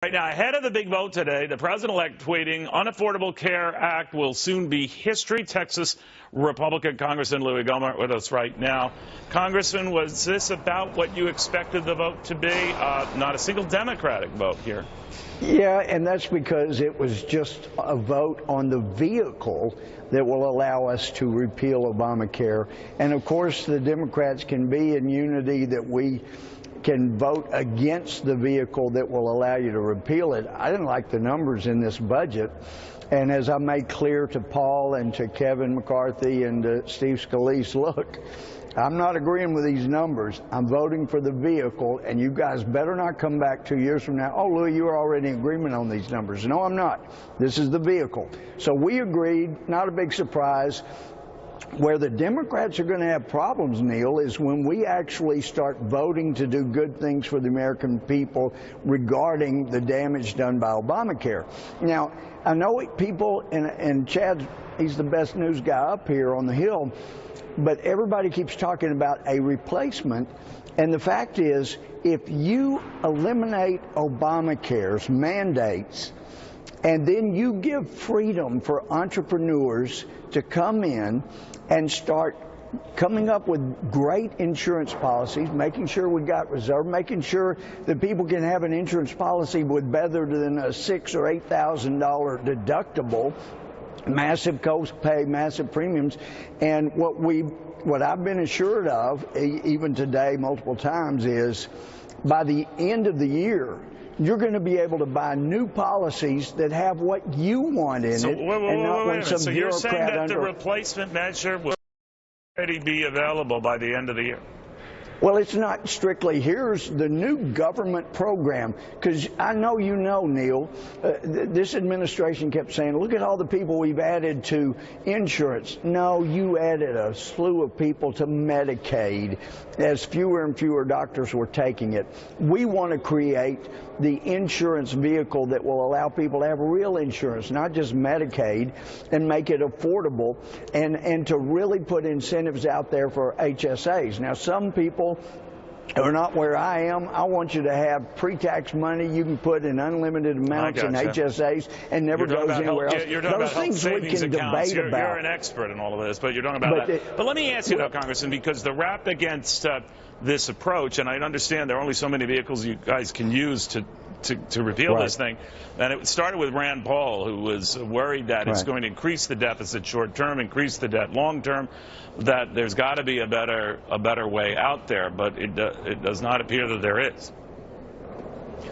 Right now, ahead of the big vote today, the president-elect tweeting, Unaffordable Care Act will soon be history. Texas Republican Congressman Louie Gohmert with us right now. Congressman, was this about what you expected the vote to be? Not a single Democratic vote here. Yeah, and that's because it was just a vote on the vehicle that will allow us to repeal Obamacare. And of course, the Democrats can be in unity that we can vote against the vehicle that will allow you to repeal it. I didn't like the numbers in this budget. And as I made clear to Paul and to Kevin McCarthy and to Steve Scalise, look, I'm not agreeing with these numbers. I'm voting for the vehicle, and you guys better not come back 2 years from now, oh, Louie, you were already in agreement on these numbers. No, I'm not. This is the vehicle. So we agreed, not a big surprise. Where the Democrats are going to have problems, Neil, is when we actually start voting to do good things for the American people regarding the damage done by Obamacare. Now, I know people, and Chad, he's the best news guy up here on the Hill, but everybody keeps talking about a replacement. And the fact is, if you eliminate Obamacare's mandates, and then you give freedom for entrepreneurs to come in and start coming up with great insurance policies, making sure we got reserve, making sure that people can have an insurance policy with better than a $6,000 or $8,000 deductible, massive co-pay, massive premiums. And what I've been assured of, even today multiple times, is by the end of the year, you're going to be able to buy new policies that have what you want in it, and not when some So you're saying that the replacement measure will already be available by the end of the year? Well, it's not strictly, here's the new government program, because I know you know, Neil, this administration kept saying, look at all the people we've added to insurance. No, you added a slew of people to Medicaid as fewer and fewer doctors were taking it. We want to create the insurance vehicle that will allow people to have real insurance, not just Medicaid, and make it affordable, and to really put incentives out there for HSAs. Now, some people are not where I am. I want you to have pre-tax money you can put in unlimited amounts in HSAs and never goes anywhere else. You're talking Those about things we can debate about. You're an expert in all of this, but you're talking about that. But let me ask you, though, Congressman, because the rap against this approach, and I understand there are only so many vehicles you guys can use to repeal this thing. And it started with Rand Paul, who was worried that it's going to increase the deficit short term, increase the debt long term, that there's got to be a better way out there. But it does not appear that there is.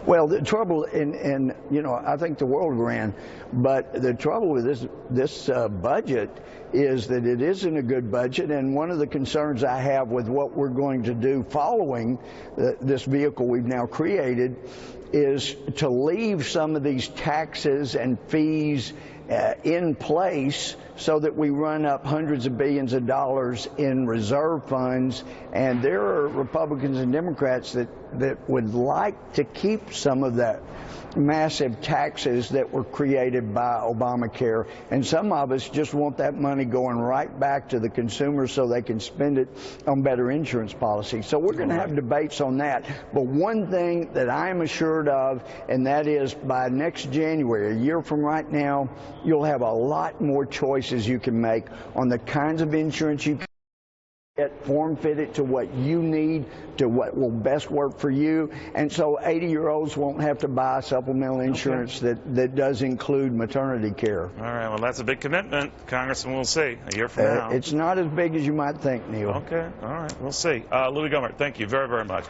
Well, the trouble, and you know, I think the world ran, but the trouble with this budget is that it isn't a good budget, and one of the concerns I have with what we're going to do following this vehicle we've now created is to leave some of these taxes and fees in place so that we run up hundreds of billions of dollars in reserve funds. And there are Republicans and Democrats that would like to keep some of that massive taxes that were created by Obamacare. And some of us just want that money going right back to the consumers so they can spend it on better insurance policies. So we're going to have debates on that. But one thing that I am assured of, and that is by next January, a year from right now, you'll have a lot more choices you can make on the kinds of insurance you can get, form fit it to what you need, to what will best work for you. And so 80-year-olds won't have to buy supplemental insurance that does include maternity care. All right, well, that's a big commitment, Congressman. We'll see a year from now. It's not as big as you might think, Neil. Okay, all right, we'll see. Louie Gohmert, thank you very, very much.